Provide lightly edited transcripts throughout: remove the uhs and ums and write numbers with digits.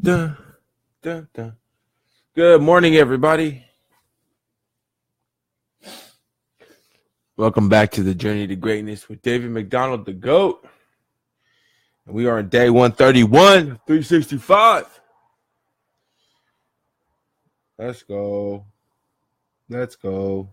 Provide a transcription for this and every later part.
Dun, dun, dun. Good morning, everybody. Welcome back to the Journey to Greatness with David McDonald, the GOAT. And we are on day 131, 365. Let's go. Let's go.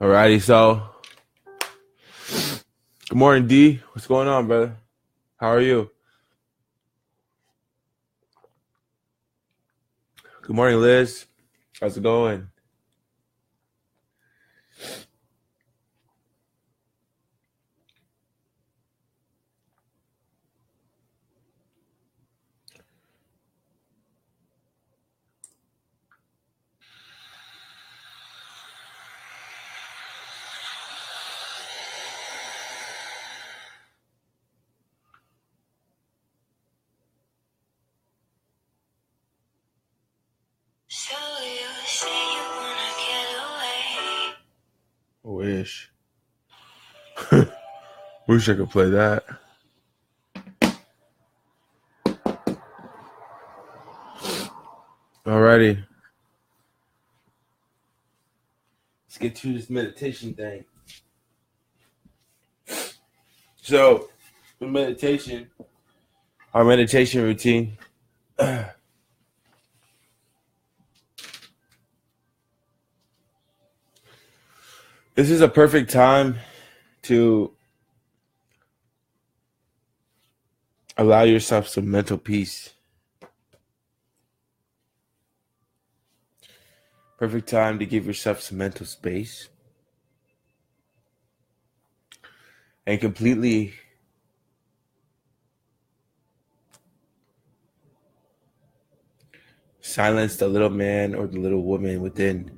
Alrighty, so good morning, D. What's going on, brother? How are you? Good morning, Liz. How's it going? So you say you wanna get away. Wish. Wish I could play that. Alrighty. Let's get to this meditation thing. So, our meditation routine. This is a perfect time to allow yourself some mental peace. Perfect time to give yourself some mental space and completely silence the little man or the little woman within.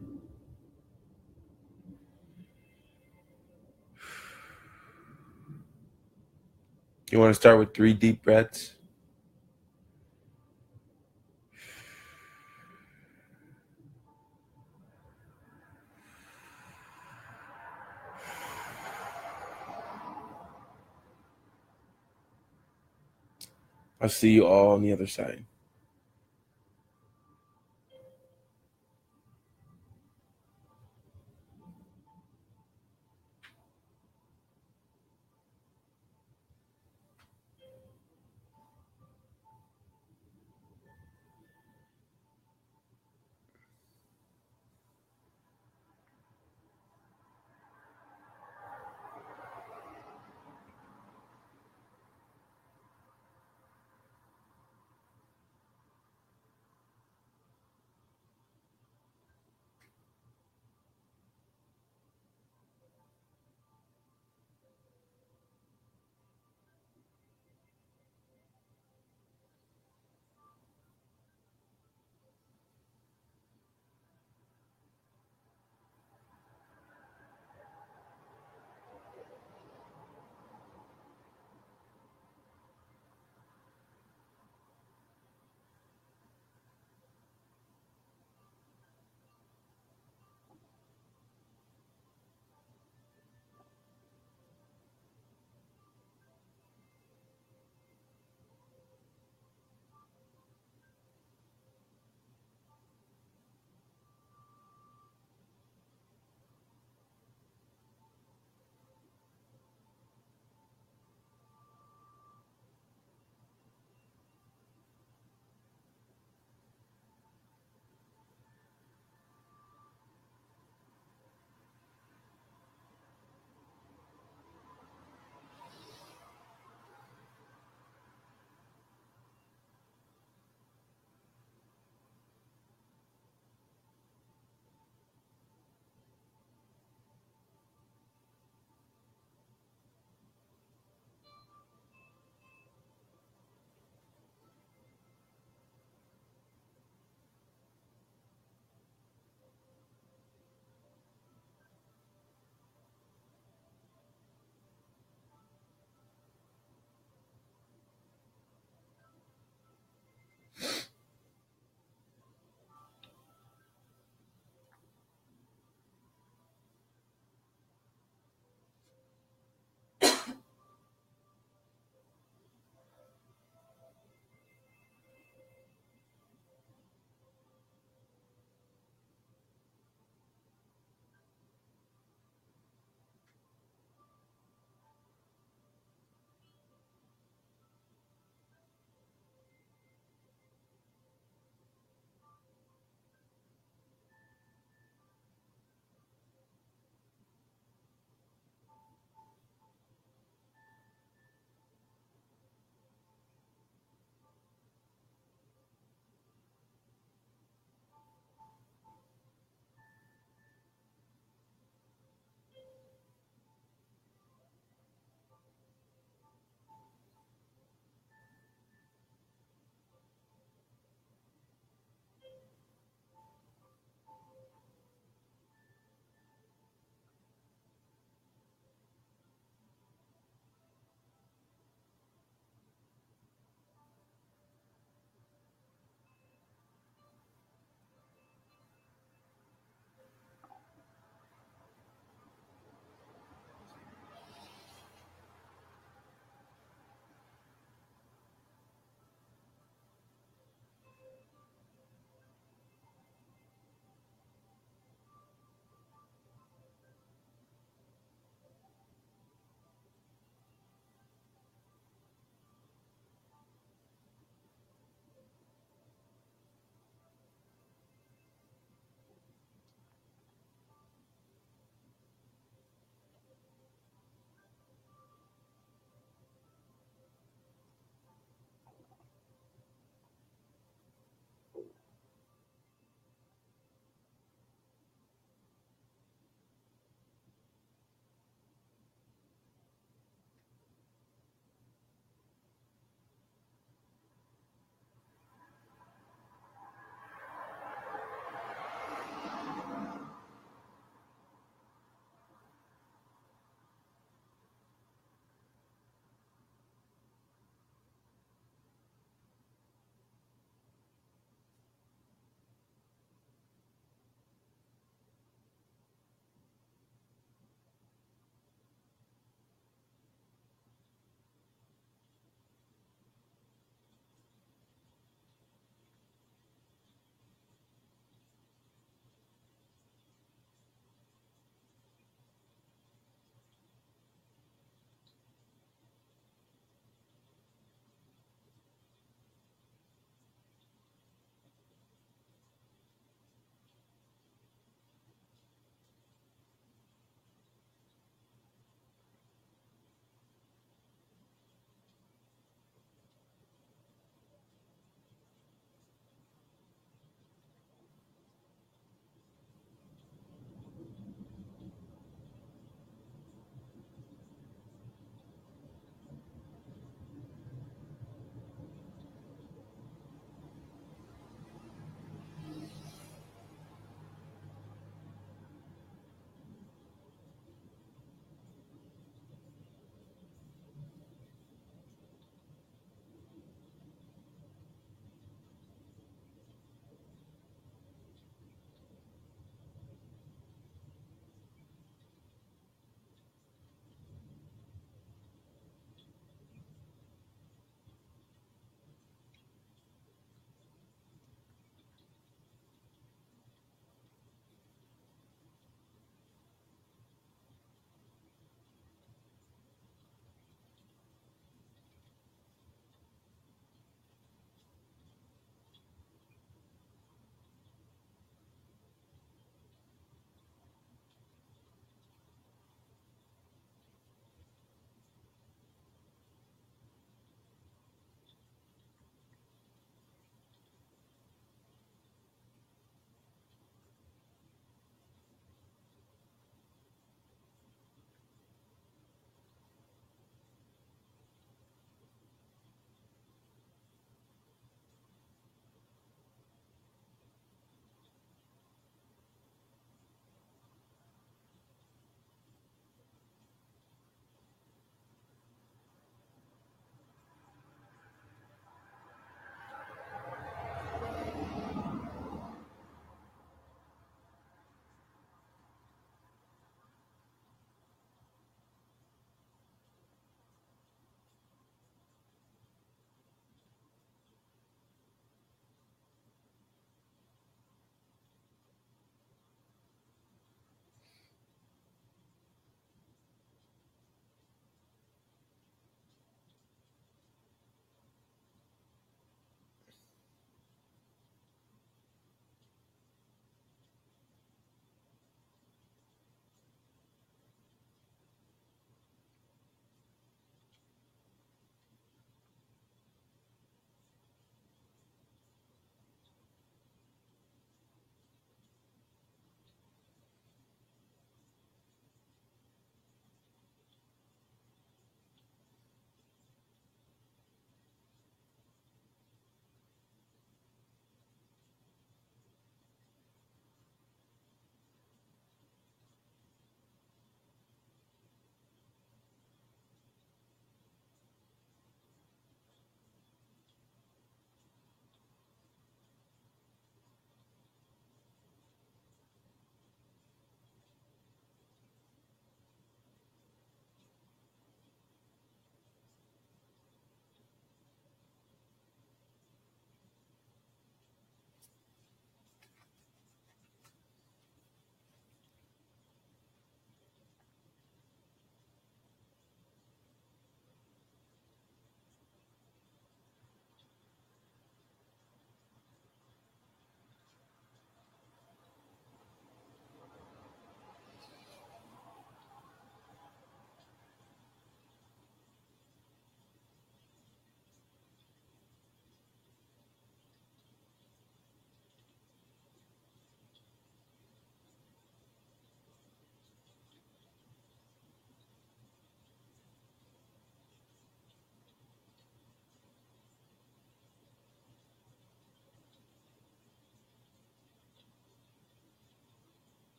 You want to start with 3 deep breaths. I'll see you all on the other side.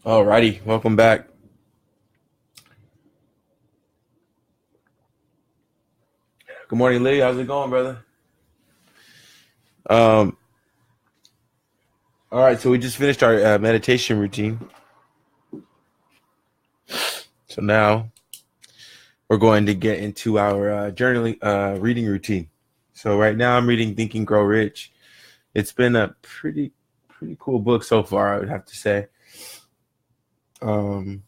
Alrighty, welcome back. Good morning, Lee. How's it going, brother? Um, all right, so we just finished our meditation routine. So now we're going to get into our journaling reading routine. So right now I'm reading Think and Grow Rich. It's been a pretty cool book so far, I would have to say. Um,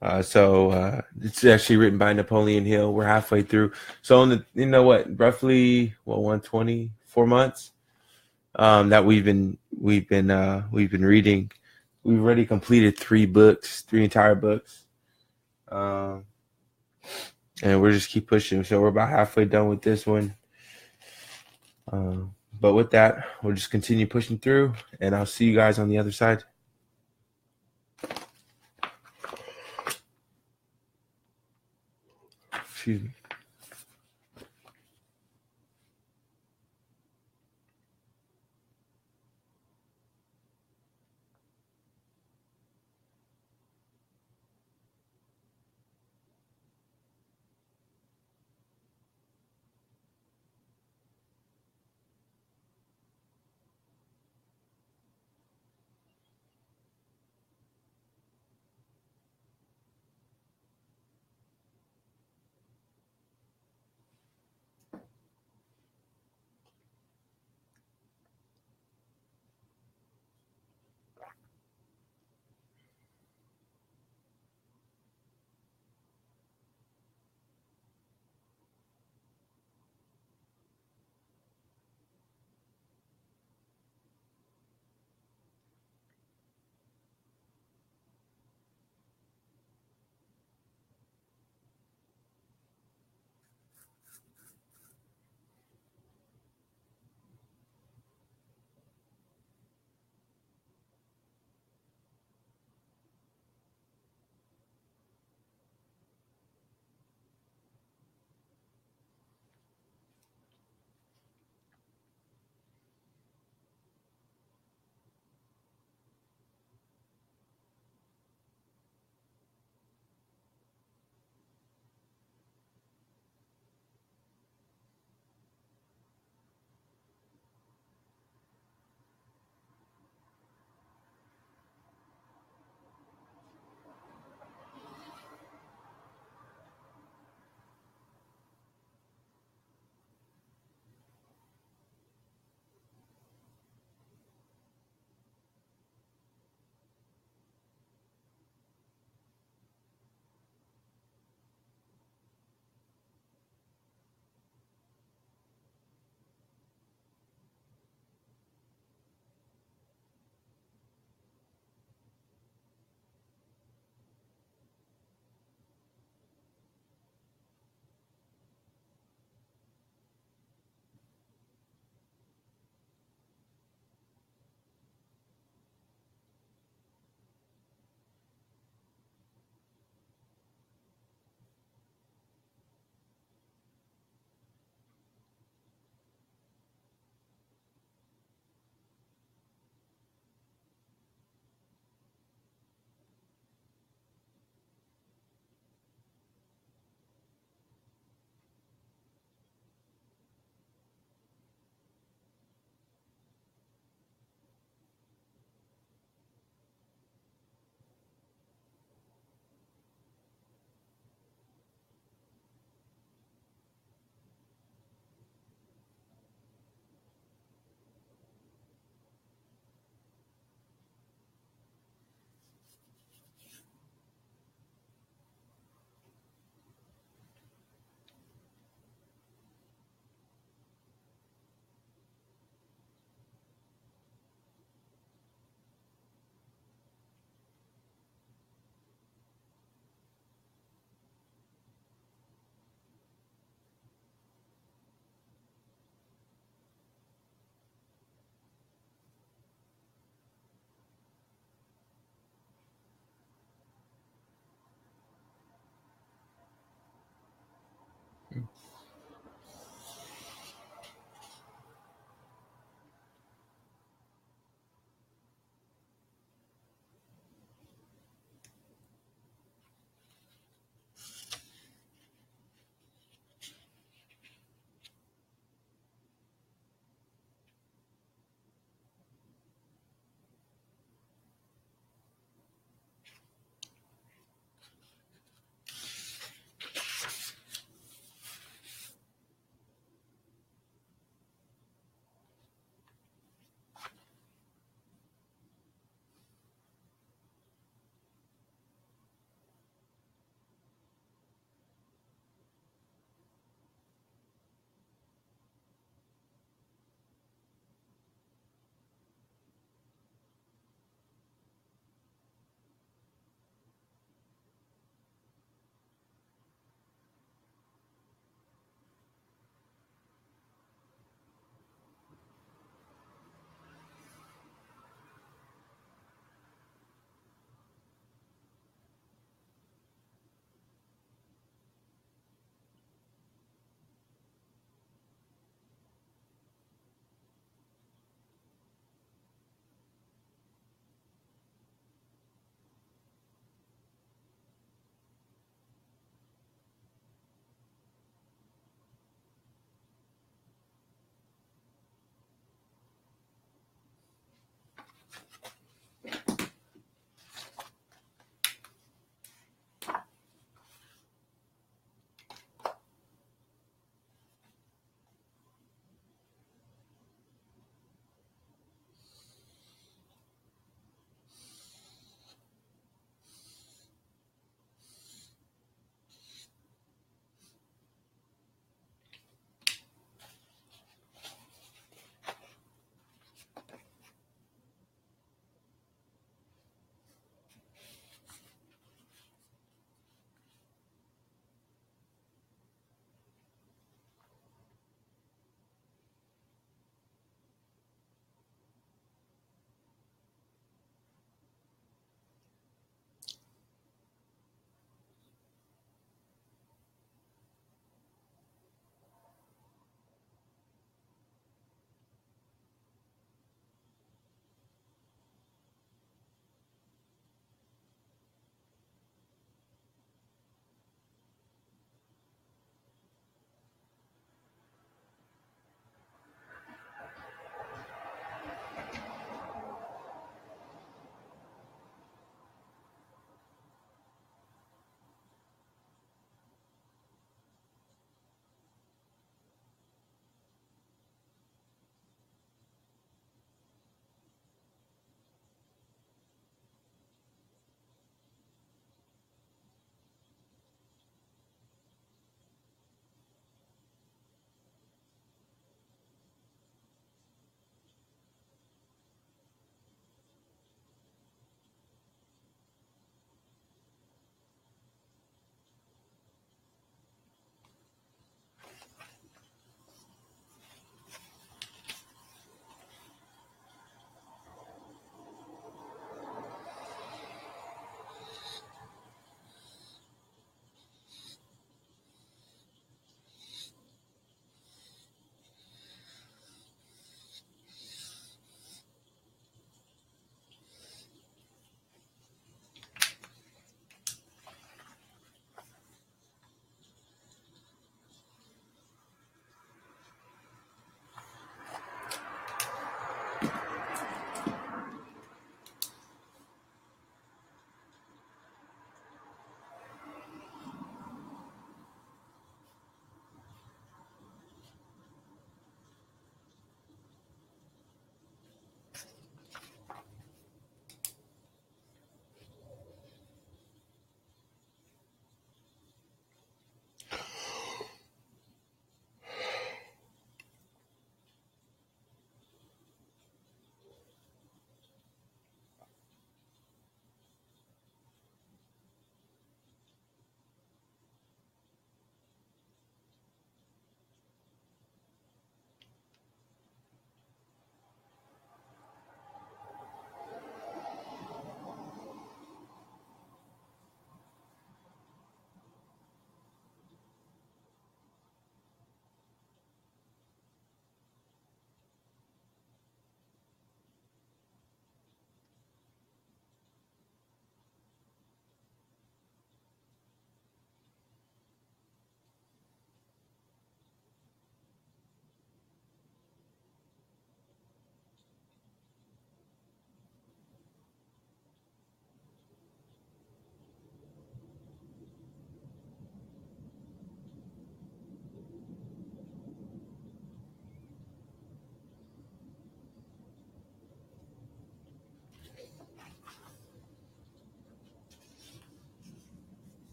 it's actually written by Napoleon Hill. We're halfway through. So in the, you know what, roughly 124 months that we've been reading. We've already completed three entire books, um, and we're just keep pushing. So we're about halfway done with this one. But with that, we'll just continue pushing through, and I'll see you guys on the other side. Excuse me.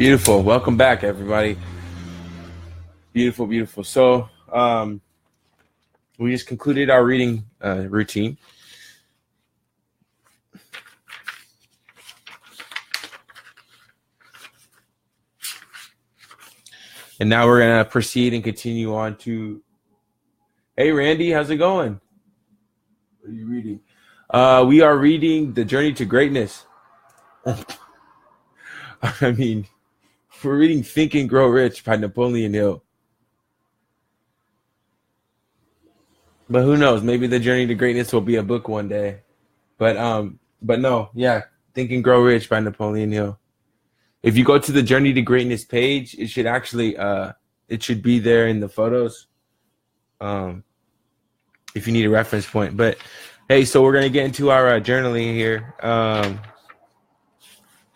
Beautiful. Welcome back, everybody. Beautiful, beautiful. So, we just concluded our reading routine. And now we're going to proceed and continue on to. Hey, Randy, how's it going? What are you reading? We are reading The Journey to Greatness. I mean, we're reading Think and Grow Rich by Napoleon Hill. But who knows? Maybe The Journey to Greatness will be a book one day. But no, yeah, Think and Grow Rich by Napoleon Hill. If you go to the Journey to Greatness page, it should actually it should be there in the photos. If you need a reference point. But hey, so we're gonna get into our journaling here.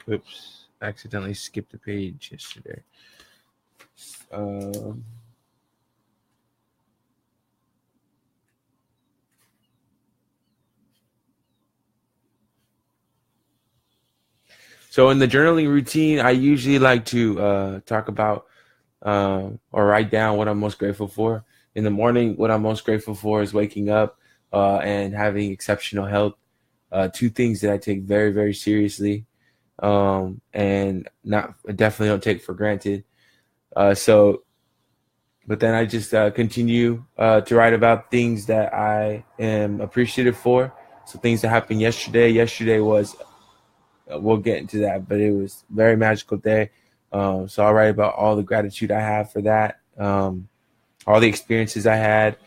Oops, accidentally skipped the page yesterday. Um, so in the journaling routine, I usually like to talk about or write down what I'm most grateful for. In the morning, what I'm most grateful for is waking up and having exceptional health. Two things that I take very, very seriously, and not definitely don't take for granted. So, but then I just continue to write about things that I am appreciative for. So things that happened yesterday. Yesterday was we'll get into that, but it was a very magical day. So I'll write about all the gratitude I have for that, all the experiences I had,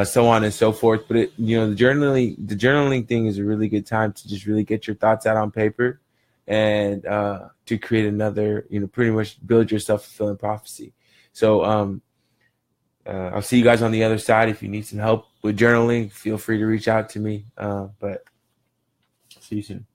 so on and so forth. But the journaling thing is a really good time to just really get your thoughts out on paper, and to create another, pretty much build your self-fulfilling prophecy. So I'll see you guys on the other side. If you need some help with journaling, feel free to reach out to me. But see you soon.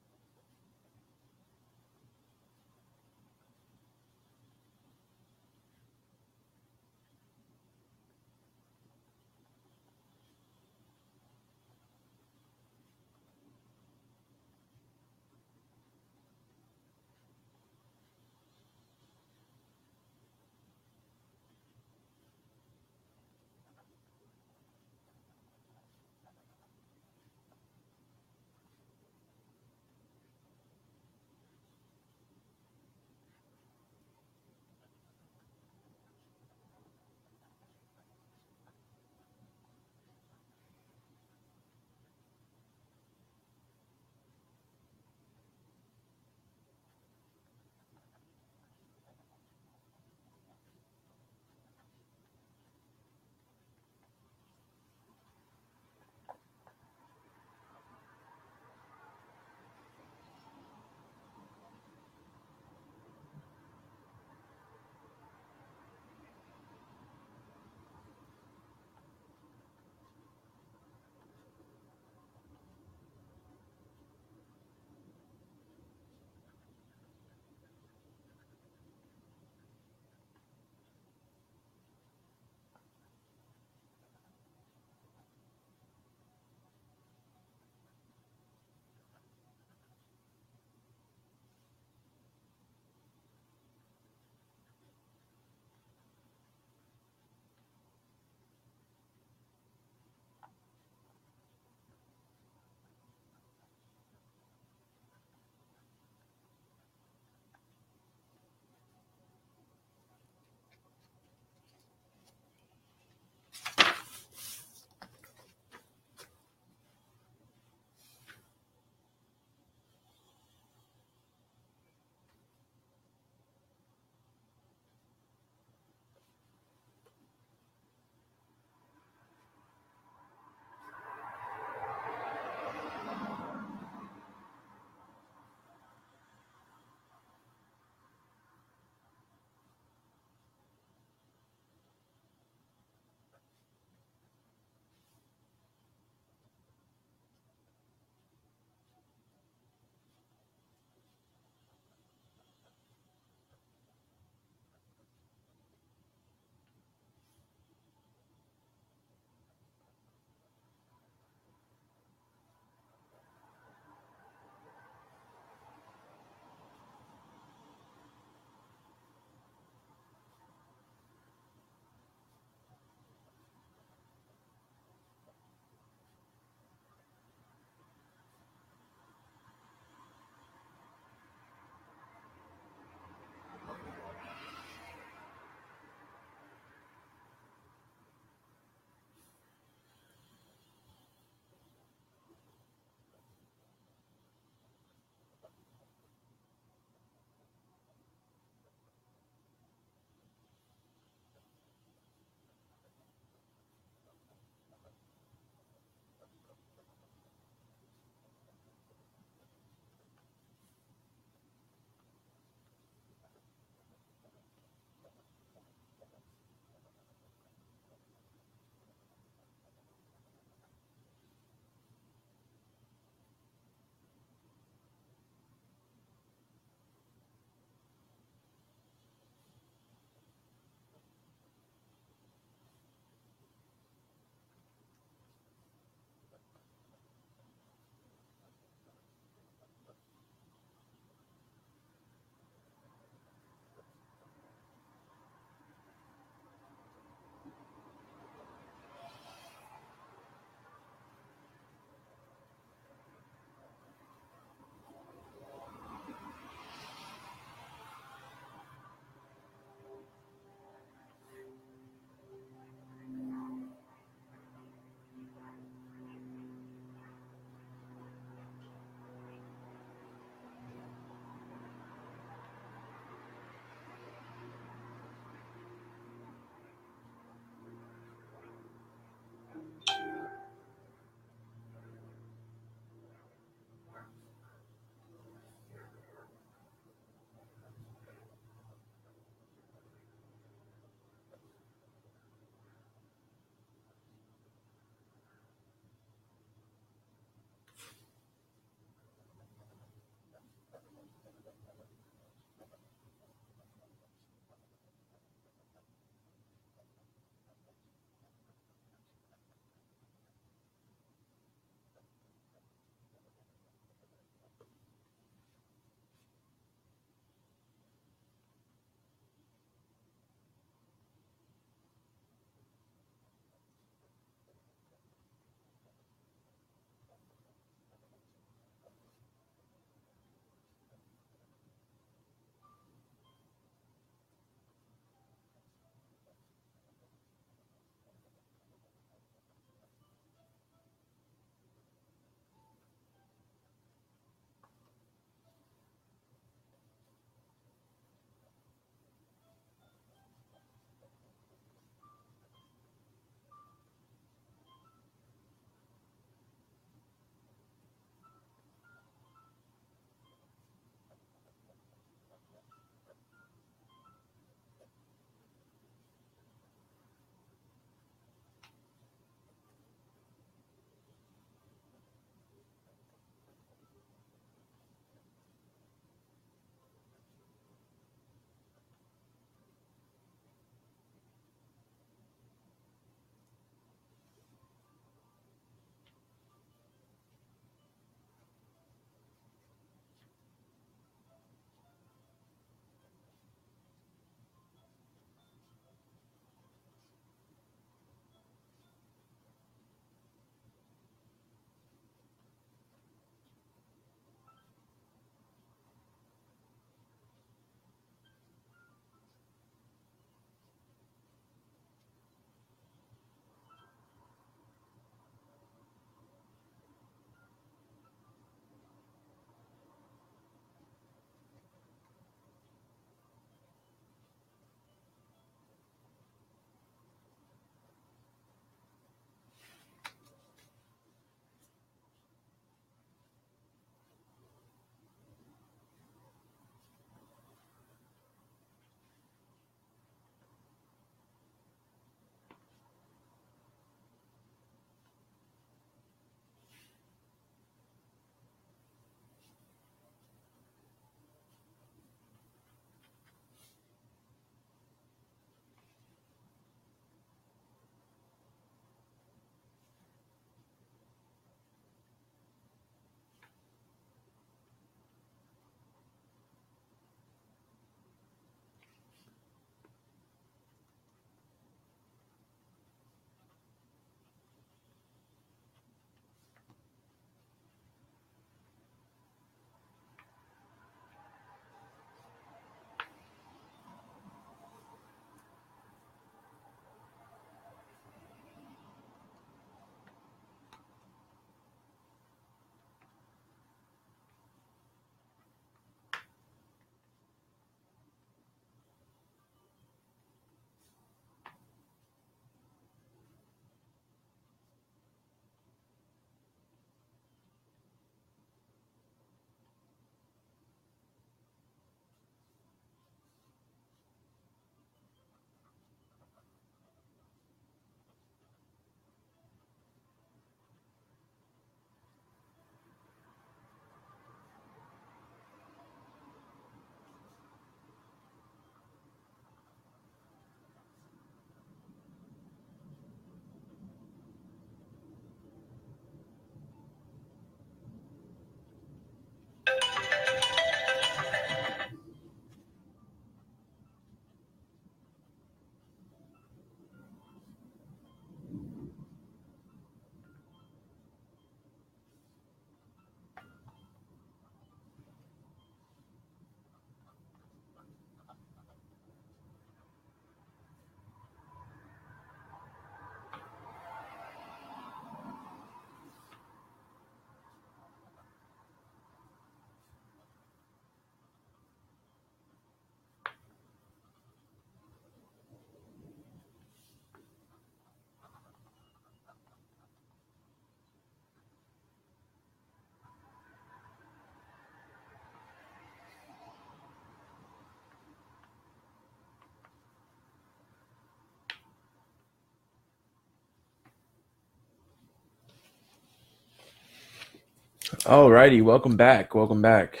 Alrighty, welcome back. Welcome back.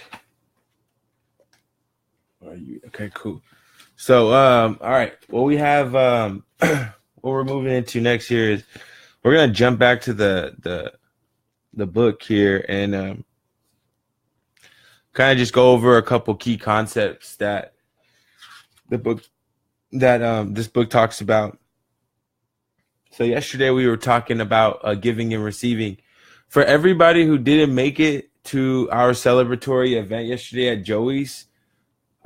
Are you okay? Cool. So, all right. What we have, what we're moving into next year is we're gonna jump back to the book here and kind of just go over a couple key concepts that the book that this book talks about. So yesterday we were talking about giving and receiving. For everybody who didn't make it to our celebratory event yesterday at Joey's,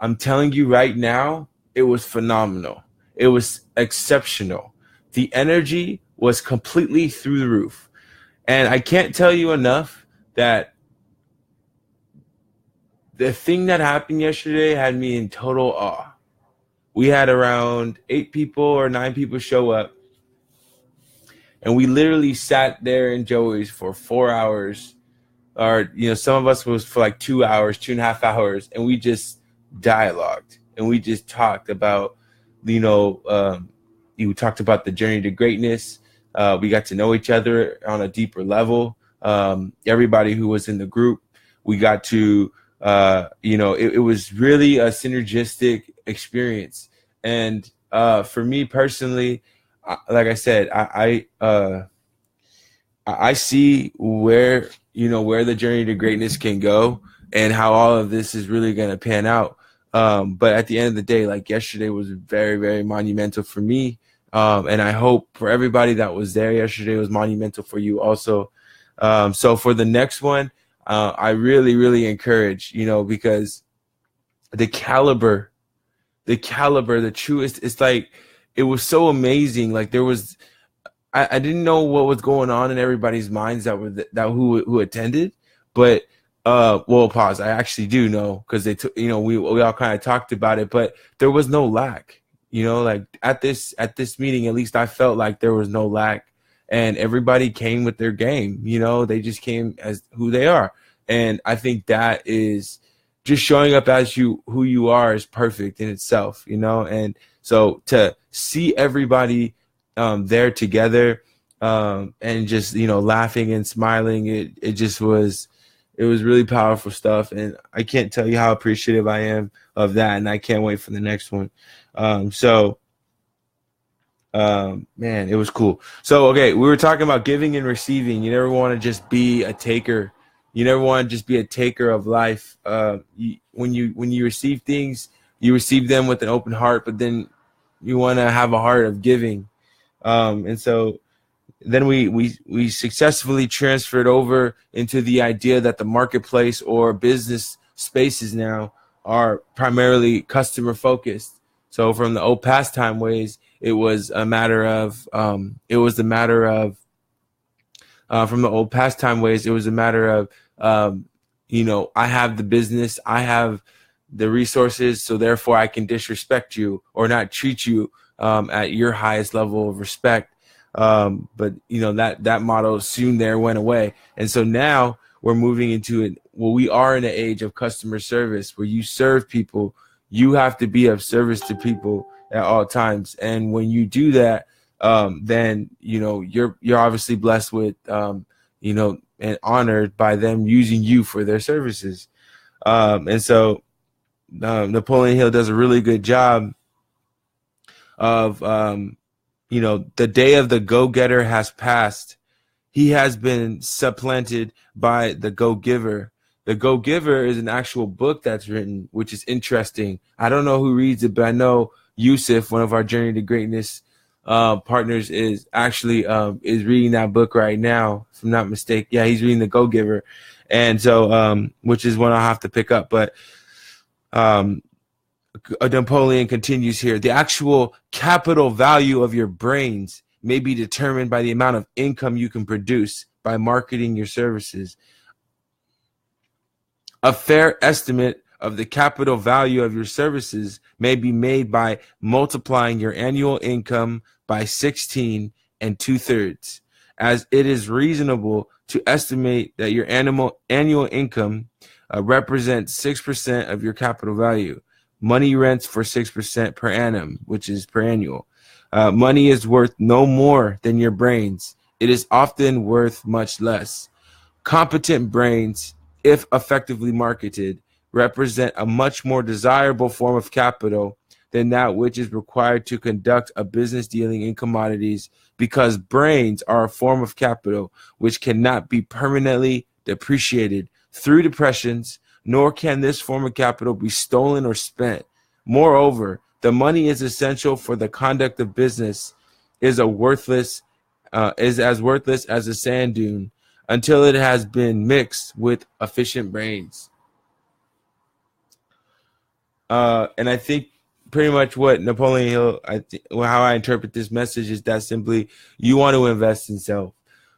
I'm telling you right now, it was phenomenal. It was exceptional. The energy was completely through the roof. And I can't tell you enough that the thing that happened yesterday had me in total awe. We had around 8 people or 9 people show up, and we literally sat there in Joey's for 4 hours, or some of us was for like 2 hours, 2.5 hours, and we just dialogued and we just talked about, you talked about the journey to greatness. We got to know each other on a deeper level. Everybody who was in the group, we got to, it was really a synergistic experience. And for me personally, like I said, I see where the journey to greatness can go and how all of this is really going to pan out. But at the end of the day, like yesterday was very, very monumental for me. And I hope for everybody that was there yesterday was monumental for you also. So for the next one, I really, really encourage, because the caliber, the truest, it's like, it was so amazing. Like there was, I didn't know what was going on in everybody's minds who attended, but well, pause. I actually do know, because they took, we all kind of talked about it, but there was no lack. Like at this meeting, at least I felt like there was no lack, and everybody came with their game. They just came as who they are, and I think that is just showing up as who you are is perfect in itself. And so to see everybody there together and just laughing and smiling, it was really powerful stuff, and I can't tell you how appreciative I am of that, and I can't wait for the next one. Man, it was cool. So okay, we were talking about giving and receiving. You never want to just be a taker. You never want to just be a taker of life. When you receive things, you receive them with an open heart, but then you want to have a heart of giving. And so then we successfully transferred over into the idea that the marketplace or business spaces now are primarily customer focused. So from the old pastime ways, it was a matter of from the old pastime ways, it was a matter of I have the business, I have the resources, so therefore I can disrespect you or not treat you at your highest level of respect. But that model soon there went away, and so now we're moving into it. Well, we are in an age of customer service where you serve people. You have to be of service to people at all times, and when you do that, then you're obviously blessed with and honored by them using you for their services. And so Napoleon Hill does a really good job of the day of the go-getter has passed. He has been supplanted by the go-giver. The Go-Giver is an actual book that's written, which is interesting. I don't know who reads it, but I know Yusuf, one of our Journey to Greatness partners, is actually is reading that book right now, if I'm not mistaken. Yeah, he's reading the Go-Giver, and so which is one I'll have to pick up. But Napoleon continues here. The actual capital value of your brains may be determined by the amount of income you can produce by marketing your services. A fair estimate of the capital value of your services may be made by multiplying your annual income by 16 2/3, as it is reasonable to estimate that your annual income represents 6% of your capital value. Money rents for 6% per annum, which is per annual. Money is worth no more than your brains. It is often worth much less. Competent brains, if effectively marketed, represent a much more desirable form of capital than that which is required to conduct a business dealing in commodities, because brains are a form of capital which cannot be permanently depreciated through depressions, nor can this form of capital be stolen or spent. Moreover, the money is essential for the conduct of business is as worthless as a sand dune until it has been mixed with efficient brains. And I think pretty much what Napoleon Hill, how I interpret this message is that simply you want to invest in self.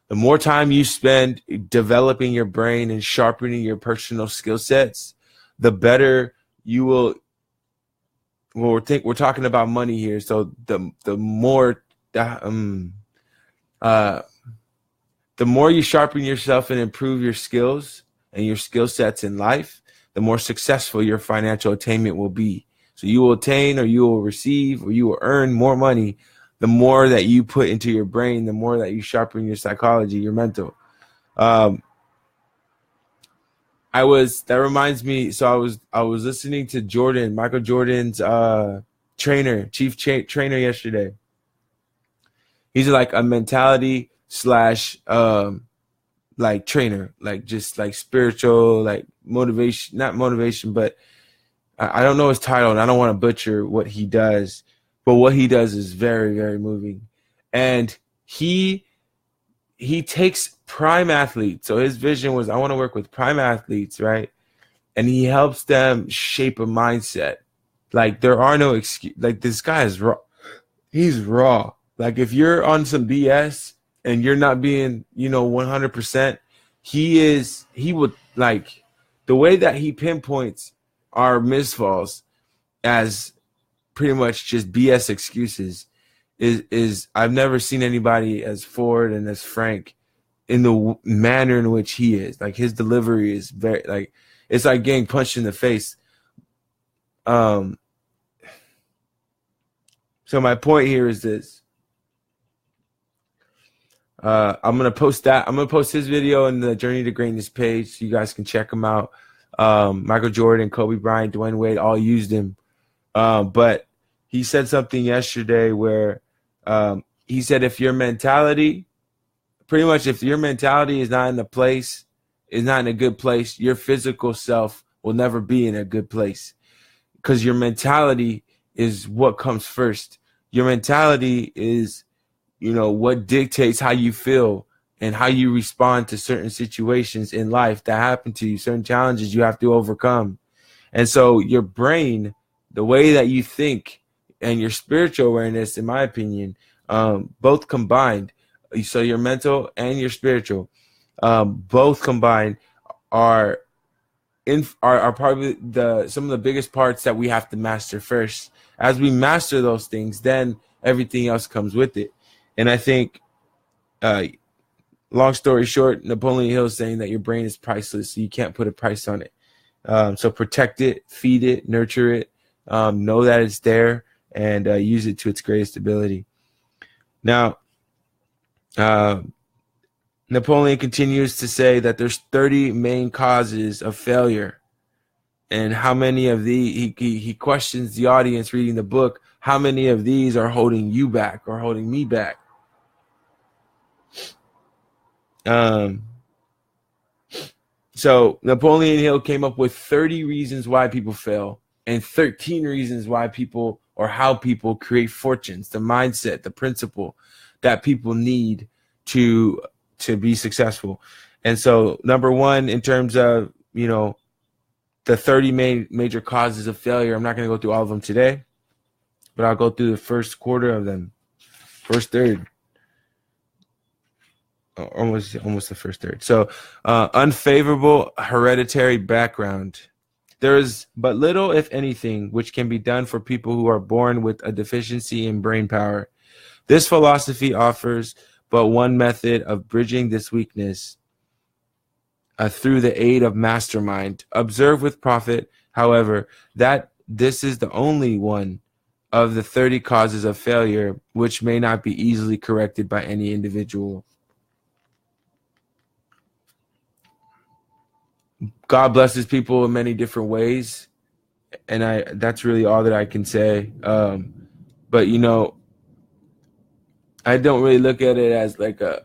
The more time you spend developing your brain and sharpening your personal skill sets, the better you will. Well, we're talking about money here, so the more you sharpen yourself and improve your skills and your skill sets in life, the more successful your financial attainment will be. So you will attain, or you will receive, or you will earn more money the more that you put into your brain, the more that you sharpen your psychology, your mental. That reminds me. So I was listening to Michael Jordan's chief trainer yesterday. He's like a mentality slash like trainer, like just like spiritual, like motivation, not motivation, but I don't know his title and I don't want to butcher what he does, but what he does is very, very moving. And he takes prime athletes. So his vision was, I want to work with prime athletes, right? And he helps them shape a mindset. Like there are no excuse. Like this guy is raw. He's raw. Like if you're on some BS and you're not being, 100%, he would, like, the way that he pinpoints our misfalls as pretty much just BS excuses is I've never seen anybody as forward and as frank in the manner in which he is. Like his delivery is very, like, it's like getting punched in the face. So my point here is this. I'm going to post his video in the Journey to Greatness page so you guys can check him out. Michael Jordan, Kobe Bryant, Dwayne Wade all used him. But he said something yesterday where he said if your mentality is not in a good place, your physical self will never be in a good place, because your mentality is what comes first. Your mentality is, what dictates how you feel and how you respond to certain situations in life that happen to you, certain challenges you have to overcome. And so your brain, the way that you think, and your spiritual awareness, in my opinion, both combined, so your mental and your spiritual, both combined are probably some of the biggest parts that we have to master first. As we master those things, then everything else comes with it. And I think, long story short, Napoleon Hill is saying that your brain is priceless, so you can't put a price on it. So protect it, feed it, nurture it, know that it's there, and use it to its greatest ability. Now, Napoleon continues to say that there's 30 main causes of failure. And how many of these, he questions the audience reading the book, how many of these are holding you back or holding me back? So Napoleon Hill came up with 30 reasons why people fail and 13 reasons why people, or how people create fortunes, the mindset, the principle that people need to be successful. And so number one, in terms of, the 30 major causes of failure, I'm not going to go through all of them today, but I'll go through the first quarter of them, first third. Almost the first third. So unfavorable hereditary background. There is but little, if anything, which can be done for people who are born with a deficiency in brain power. This philosophy offers but one method of bridging this weakness through the aid of mastermind. Observe with profit, however, that this is the only one of the 30 causes of failure which may not be easily corrected by any individual. God blesses people in many different ways, and that's really all that I can say. But I don't really look at it as like I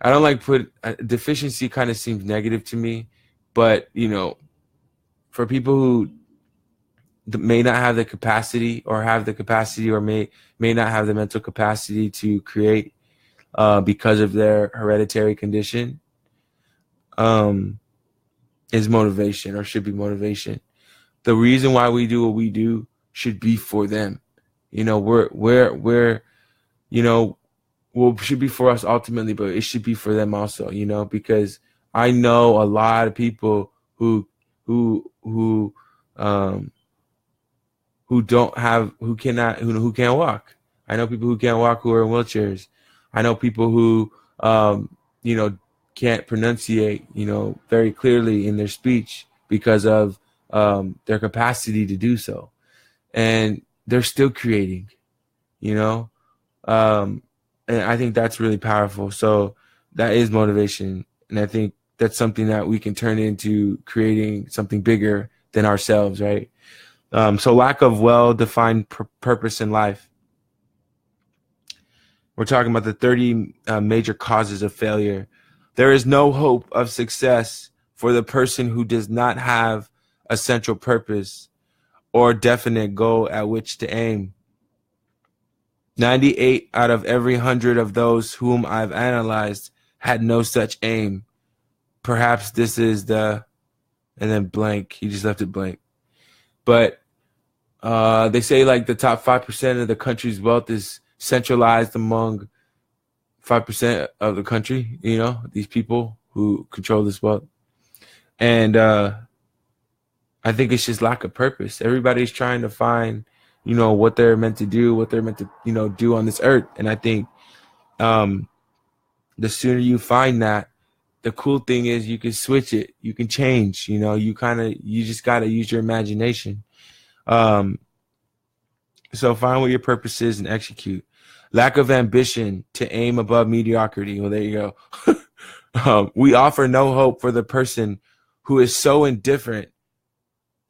don't like put deficiency kind of seems negative to me, but for people who may not have the capacity or have the capacity or may not have the mental capacity to create because of their hereditary condition, is motivation, or should be motivation. The reason why we do what we do should be for them. We're well, it should be for us ultimately, but it should be for them also, because I know a lot of people who um don't have, who can't walk. I know people who can't walk who are in wheelchairs. I know people who you know can't pronunciate very clearly in their speech because of their capacity to do so, and they're still creating. You know, and I think that's really powerful. So that is motivation, and I think that's something that we can turn into creating something bigger than ourselves, right? So lack of well-defined purpose in life. We're talking about the 30 major causes of failure. There is no hope of success for the person who does not have a central purpose or definite goal at which to aim. 98 out of every 100 of those whom I've analyzed had no such aim. Perhaps this is and then blank. He just left it blank. But they say like the top 5% of the country's wealth is centralized among 5% of the country, these people who control this wealth. And I think it's just lack of purpose. Everybody's trying to find, what they're meant to do, what they're meant to, do on this earth. And I think the sooner you find that, the cool thing is you can switch it. You can change, you just got to use your imagination. So find what your purpose is and execute. Lack of ambition to aim above mediocrity. Well, there you go. We offer no hope for the person who is so indifferent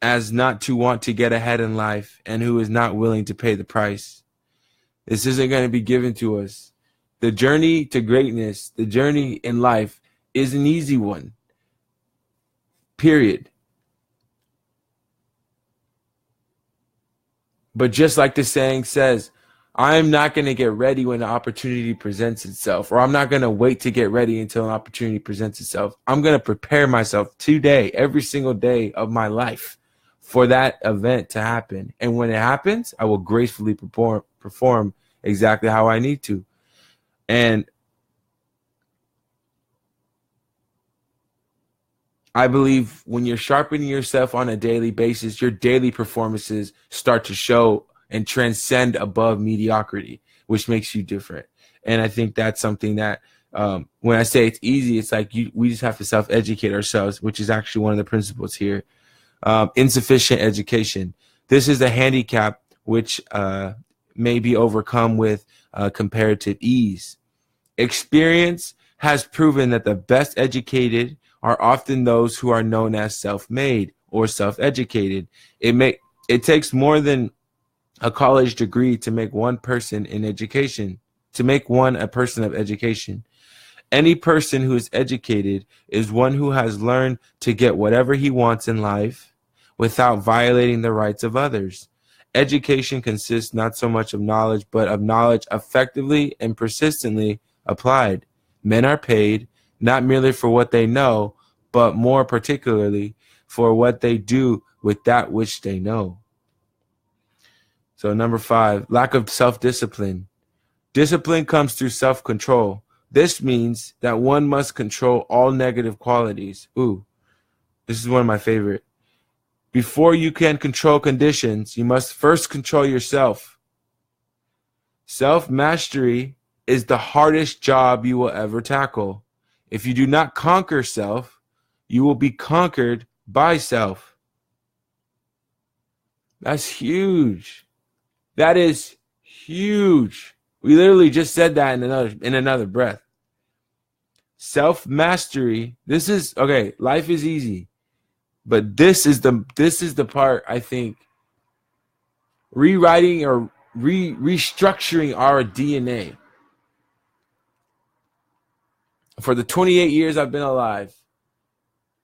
as not to want to get ahead in life and who is not willing to pay the price. This isn't going to be given to us. The journey to greatness, the journey in life is an easy one. Period. But just like the saying says, I'm not going to get ready when the opportunity presents itself, or I'm not going to wait to get ready until an opportunity presents itself. I'm going to prepare myself today, every single day of my life, for that event to happen. And when it happens, I will gracefully perform exactly how I need to. And I believe when you're sharpening yourself on a daily basis, your daily performances start to show and transcend above mediocrity, which makes you different. And I think that's something that when I say it's easy, it's like we just have to self-educate ourselves, which is actually one of the principles here. Insufficient education. This is a handicap which may be overcome with comparative ease. Experience has proven that the best educated are often those who are known as self-made or self-educated. It takes more than a college degree to make one person in education, to make one a person of education. Any person who is educated is one who has learned to get whatever he wants in life without violating the rights of others. Education consists not so much of knowledge, but of knowledge effectively and persistently applied. Men are paid not merely for what they know, but more particularly for what they do with that which they know. So 5, lack of self-discipline. Discipline comes through self-control. This means that one must control all negative qualities. Ooh, this is one of my favorite. Before you can control conditions, you must first control yourself. Self-mastery is the hardest job you will ever tackle. If you do not conquer self, you will be conquered by self. That's huge. That is huge. We literally just said that in another breath. Self-mastery. This is okay, life is easy. But this is the part, I think, rewriting or restructuring our DNA. For the 28 years I've been alive,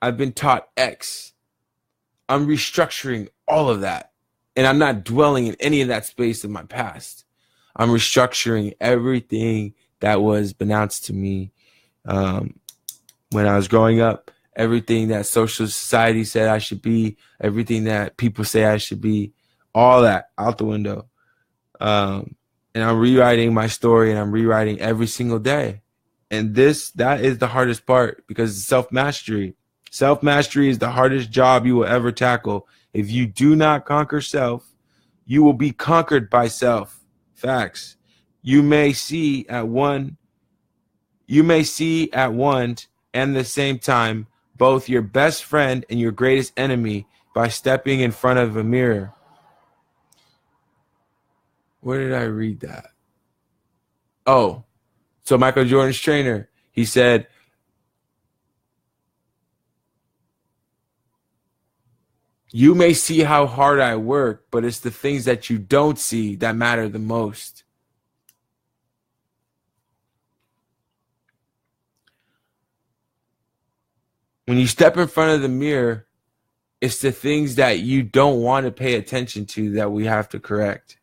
I've been taught X. I'm restructuring all of that. And I'm not dwelling in any of that space of my past. I'm restructuring everything that was announced to me when I was growing up, everything that social society said I should be, everything that people say I should be, all that out the window. And I'm rewriting my story, and I'm rewriting every single day. And that is the hardest part, because self-mastery. Self-mastery is the hardest job you will ever tackle. If you do not conquer self, you will be conquered by self. Facts. You may see at one and the same time both your best friend and your greatest enemy by stepping in front of a mirror. Where did I read that? Oh, so Michael Jordan's trainer, he said, you may see how hard I work, but it's the things that you don't see that matter the most. When you step in front of the mirror, it's the things that you don't want to pay attention to that we have to correct.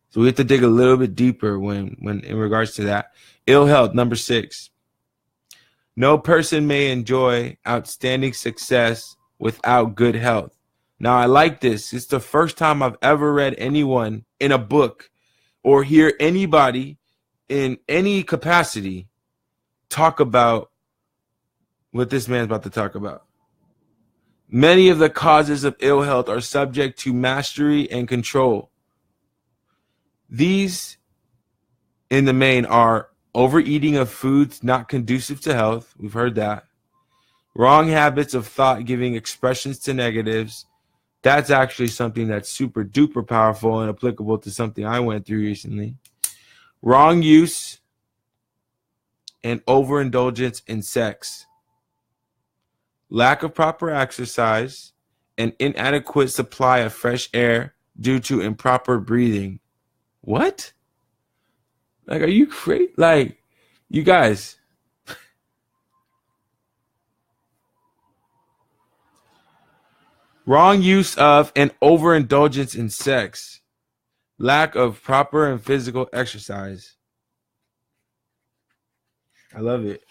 So we have to dig a little bit deeper when in regards to that. Ill health, number 6. No person may enjoy outstanding success without good health. Now, I like this. It's the first time I've ever read anyone in a book or hear anybody in any capacity talk about what this man's about to talk about. Many of the causes of ill health are subject to mastery and control. These, in the main, are overeating of foods not conducive to health. We've heard that. Wrong habits of thought giving expressions to negatives. That's actually something that's super duper powerful and applicable to something I went through recently. Wrong use and overindulgence in sex. Lack of proper exercise and inadequate supply of fresh air due to improper breathing. What? Like, are you crazy? Like, you guys. Wrong use of and overindulgence in sex. Lack of proper and physical exercise. I love it.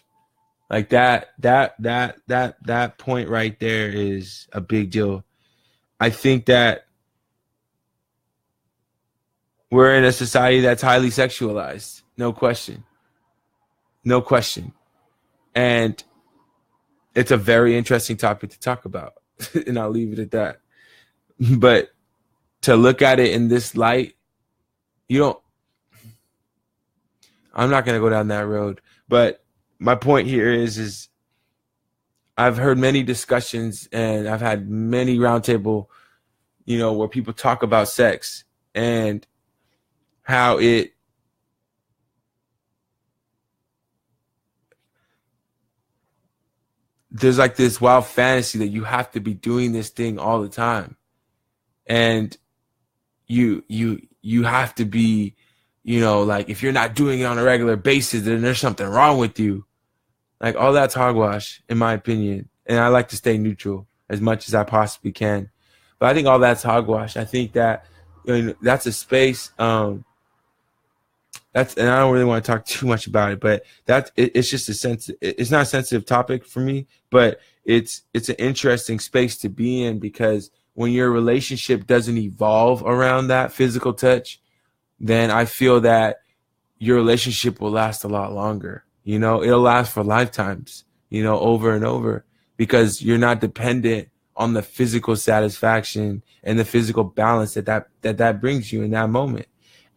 Like that point right there is a big deal. I think that we're in a society that's highly sexualized. No question. No question. And it's a very interesting topic to talk about. And I'll leave it at that. But to look at it in this light, I'm not going to go down that road. But my point here is I've heard many discussions and I've had many roundtable, where people talk about sex and how there's like this wild fantasy that you have to be doing this thing all the time. And you have to be, like, if you're not doing it on a regular basis, then there's something wrong with you. Like, all that's hogwash, in my opinion. And I like to stay neutral as much as I possibly can. But I think all that's hogwash. I think that that's a space. And I don't really want to talk too much about it, but it's just it's not a sensitive topic for me, but it's an interesting space to be in, because when your relationship doesn't evolve around that physical touch, then I feel that your relationship will last a lot longer. It'll last for lifetimes, over and over, because you're not dependent on the physical satisfaction and the physical balance that brings you in that moment.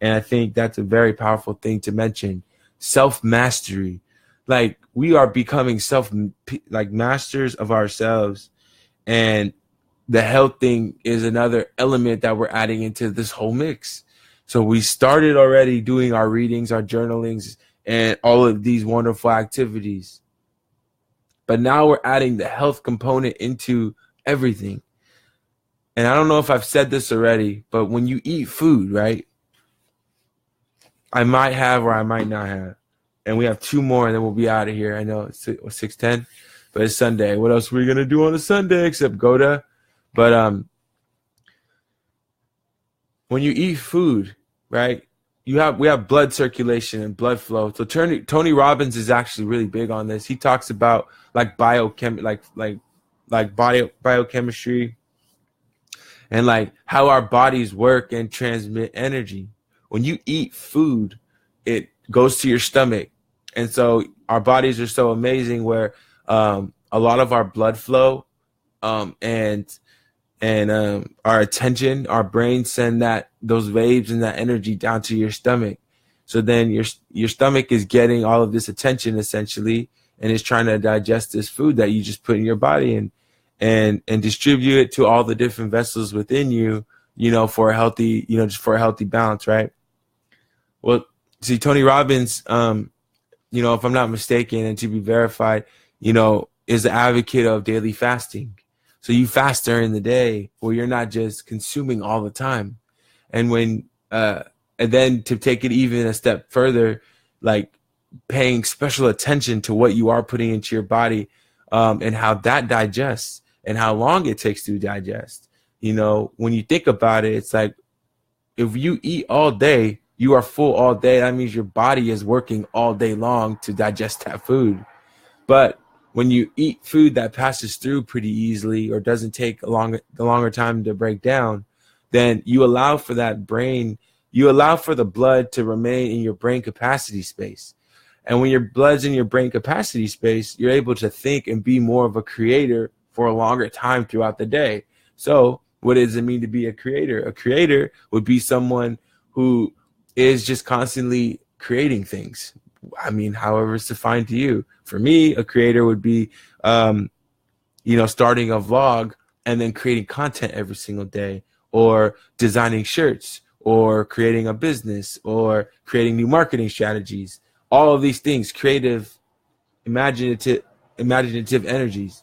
And I think that's a very powerful thing to mention. Self-mastery. Like, we are becoming masters of ourselves. And the health thing is another element that we're adding into this whole mix. So we started already doing our readings, our journalings, and all of these wonderful activities. But now we're adding the health component into everything. And I don't know if I've said this already, but when you eat food, right? I might have or I might not have. And we have two more and then we'll be out of here. I know it's 6:10, but it's Sunday. What else are we going to do on a Sunday except go to? But when you eat food, right? We have blood circulation and blood flow. So Tony Robbins is actually really big on this. He talks about like biochemistry and like how our bodies work and transmit energy. When you eat food, it goes to your stomach. And so our bodies are so amazing where a lot of our blood flow and our attention, our brain send those waves and that energy down to your stomach. So then your stomach is getting all of this attention essentially, and is trying to digest this food that you just put in your body and distribute it to all the different vessels within you, for a healthy, just for a healthy balance, right? Well, see, Tony Robbins, if I'm not mistaken, and to be verified, is the advocate of daily fasting. So you fast during the day where you're not just consuming all the time. And and then to take it even a step further, like paying special attention to what you are putting into your body, and how that digests and how long it takes to digest. When you think about it, it's like if you eat all day, you are full all day. That means your body is working all day long to digest that food. But when you eat food that passes through pretty easily or doesn't take the longer time to break down, then you allow for the blood to remain in your brain capacity space. And when your blood's in your brain capacity space, you're able to think and be more of a creator for a longer time throughout the day. So what does it mean to be a creator? A creator would be someone who is just constantly creating things. I mean, however it's defined to you. For me, a creator would be, starting a vlog and then creating content every single day, or designing shirts, or creating a business, or creating new marketing strategies. All of these things, creative, imaginative energies.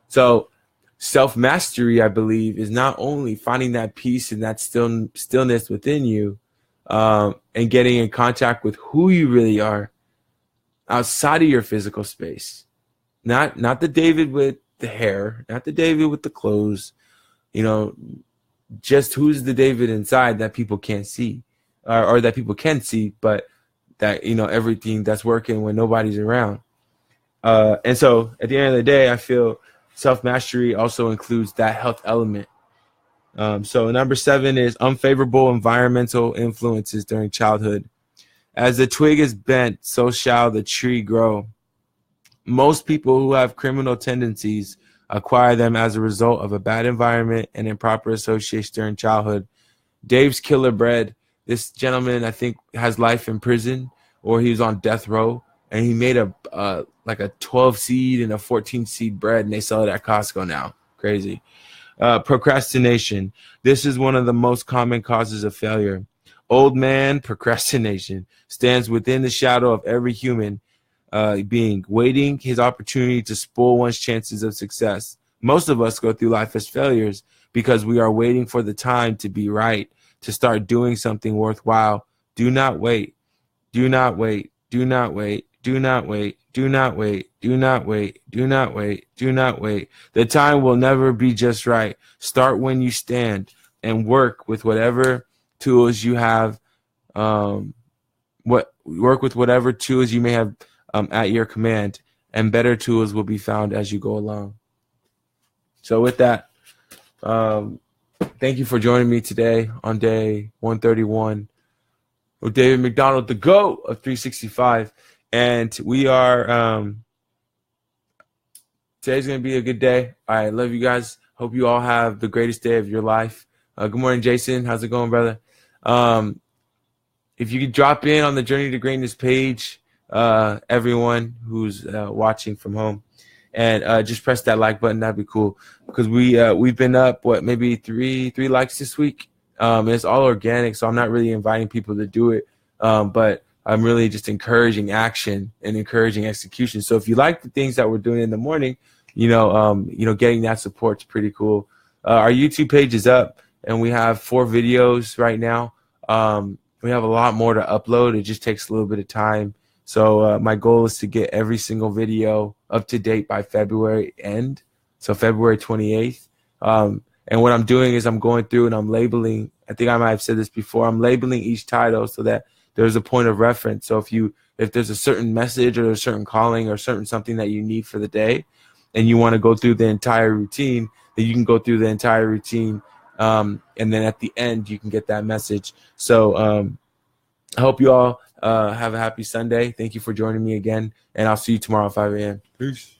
So self-mastery, I believe, is not only finding that peace and that stillness within you, and getting in contact with who you really are outside of your physical space. Not the David with the hair, not the David with the clothes, just who's the David inside that people can't see, or that people can see, but that, everything that's working when nobody's around. And so at the end of the day, I feel self-mastery also includes that health element. So number 7 is unfavorable environmental influences during childhood. As the twig is bent, so shall the tree grow. Most people who have criminal tendencies acquire them as a result of a bad environment and improper association during childhood. Dave's killer bread. This gentleman, I think, has life in prison, or he was on death row, and he made a 12 seed and a 14 seed bread, and they sell it at Costco now. Crazy. Procrastination. This is one of the most common causes of failure. Old man procrastination stands within the shadow of every human being, waiting his opportunity to spoil one's chances of success. Most of us go through life as failures because we are waiting for the time to be right, to start doing something worthwhile. Do not wait. Do not wait. Do not wait. Do not wait. Do not wait. Do not wait. Do not wait. Do not wait. The time will never be just right. Start when you stand and work with whatever tools you have. Work with whatever tools you may have at your command, and better tools will be found as you go along. So with that, thank you for joining me today on day 131 with David McDonald, the GOAT of 365. And we are, today's going to be a good day. I love you guys. Hope you all have the greatest day of your life. Good morning, Jason. How's it going, brother? If you could drop in on the Journey to Greatness page, everyone who's watching from home, and just press that like button, that'd be cool. Because we've been up, maybe three likes this week. And it's all organic, so I'm not really inviting people to do it. But I'm really just encouraging action and encouraging execution. So if you like the things that we're doing in the morning, getting that support's pretty cool. Our YouTube page is up, and we have 4 videos right now. We have a lot more to upload. It just takes a little bit of time. So my goal is to get every single video up to date by February end, so February 28th. And what I'm doing is I'm going through and I'm labeling. I think I might have said this before. I'm labeling each title so that there's a point of reference. So if there's a certain message or a certain calling or certain something that you need for the day, and you want to go through the entire routine, then you can go through the entire routine. And then at the end, you can get that message. So I hope you all have a happy Sunday. Thank you for joining me again. And I'll see you tomorrow at 5 a.m. Peace.